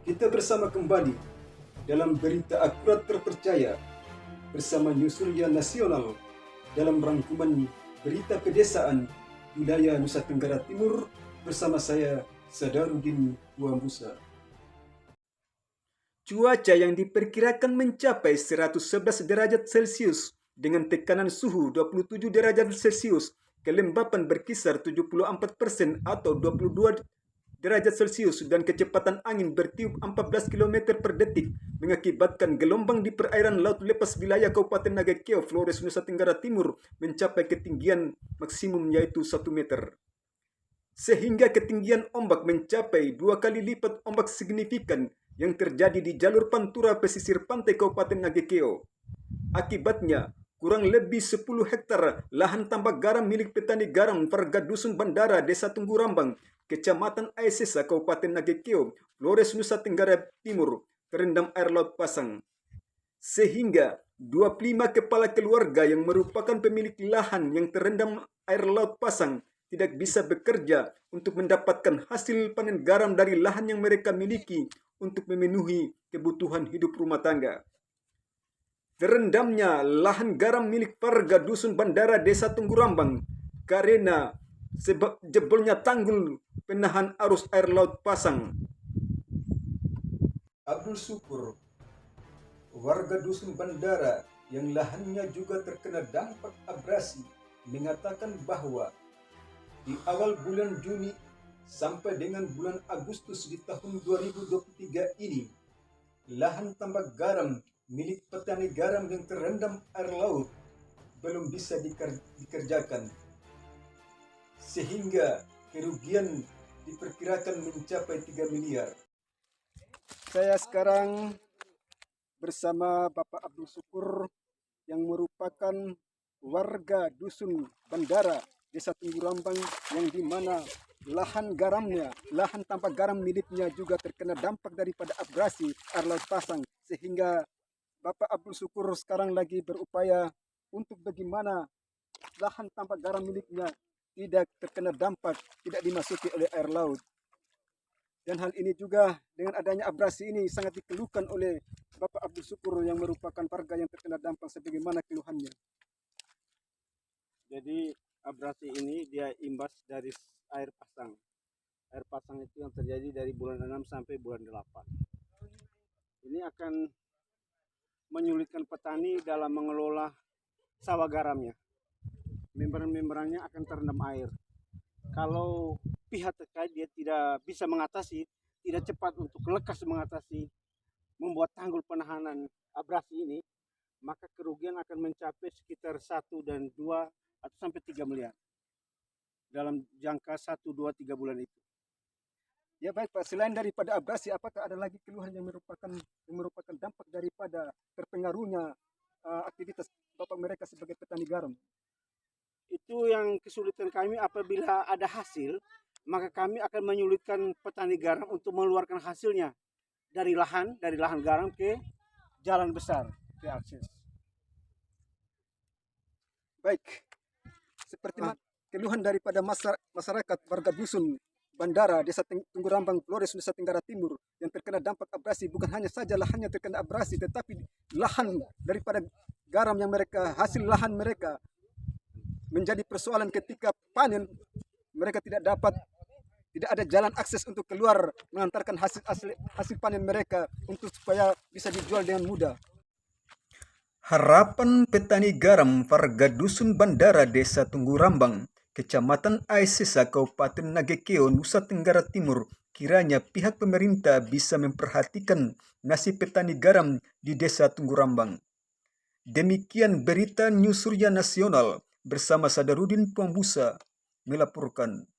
Kita bersama kembali dalam berita akurat terpercaya bersama Newsroom Nasional dalam rangkuman berita pedesaan wilayah Nusa Tenggara Timur bersama saya Sadarudin Wambusa. Cuaca yang diperkirakan mencapai 111 derajat Celcius dengan tekanan suhu 27 derajat Celcius, kelembapan berkisar 74% atau 22 derajat Celcius dan kecepatan angin bertiup 14 km per detik mengakibatkan gelombang di perairan laut lepas wilayah Kabupaten Nagakeo, Flores, Nusa Tenggara Timur mencapai ketinggian maksimum yaitu 1 meter. Sehingga ketinggian ombak mencapai 2 kali lipat ombak signifikan yang terjadi di jalur pantura pesisir pantai Kabupaten Nagakeo. Akibatnya, kurang lebih 10 hektar lahan tambak garam milik petani garam warga Dusun Bandara, Desa Tunggu Rambang, Kecamatan Aisesa, Kabupaten Nagakeo, Flores, Nusa Tenggara Timur, terendam air laut pasang. Sehingga 25 kepala keluarga yang merupakan pemilik lahan yang terendam air laut pasang tidak bisa bekerja untuk mendapatkan hasil panen garam dari lahan yang mereka miliki untuk memenuhi kebutuhan hidup rumah tangga. Terendamnya lahan garam milik warga Dusun Bandara, Desa Tunggu Rambang karena sebab jebolnya tanggul penahan arus air laut pasang. Abdul Syukur, warga Dusun Bandara yang lahannya juga terkena dampak abrasi, mengatakan bahwa di awal bulan Juni sampai dengan bulan Agustus di tahun 2023 ini, lahan tambak garam milik petani garam yang terendam air laut belum bisa dikerjakan, sehingga kerugian diperkirakan mencapai 3 miliar. Saya sekarang bersama Bapak Abdul Syukur yang merupakan warga Dusun Bandara, Desa Tunggu Rambang, yang dimana lahan garamnya, lahan tambak garam miliknya juga terkena dampak daripada abrasi air laut pasang, sehingga Bapak Abdul Syukur sekarang lagi berupaya untuk bagaimana lahan tambak garam miliknya tidak terkena dampak, tidak dimasuki oleh air laut. Dan hal ini juga dengan adanya abrasi ini sangat dikeluhkan oleh Bapak Abdul Syukur yang merupakan warga yang terkena dampak, sebagaimana keluhannya. Jadi abrasi ini dia imbas dari air pasang. Air pasang itu yang terjadi dari bulan 6 sampai bulan 8. Ini akan menyulitkan petani dalam mengelola sawah garamnya. Membran-membrannya akan terendam air. Kalau pihak terkait dia tidak bisa mengatasi, tidak cepat untuk lekas mengatasi, membuat tanggul penahanan abrasi ini, maka kerugian akan mencapai sekitar 1 dan 2 atau sampai 3 miliar dalam jangka 1, 2, 3 bulan itu. Ya baik Pak, selain daripada abrasi, apakah ada lagi keluhan yang merupakan dampak daripada terpengaruhnya aktivitas Bapak mereka sebagai petani garam? Itu yang kesulitan kami apabila ada hasil, maka kami akan menyulitkan petani garam untuk mengeluarkan hasilnya dari lahan garam ke jalan besar, ke akses. Baik, seperti keluhan daripada masyarakat warga Dusun Bandara, Desa Tunggu Rambang, Flores, Nusa Tenggara Timur yang terkena dampak abrasi, bukan hanya saja lahannya terkena abrasi, tetapi lahan daripada garam yang mereka, hasil lahan mereka menjadi persoalan ketika panen. Mereka tidak ada jalan akses untuk keluar mengantarkan hasil panen mereka untuk supaya bisa dijual dengan mudah. Harapan petani garam warga Dusun Bandara, Desa Tunggu Rambang, Kecamatan Aisesa, Kabupaten Nagakeo, Nusa Tenggara Timur, kiranya pihak pemerintah bisa memperhatikan nasib petani garam di Desa Tunggu Rambang. Demikian berita News Surya Nasional bersama Sadarudin Wambusa melaporkan.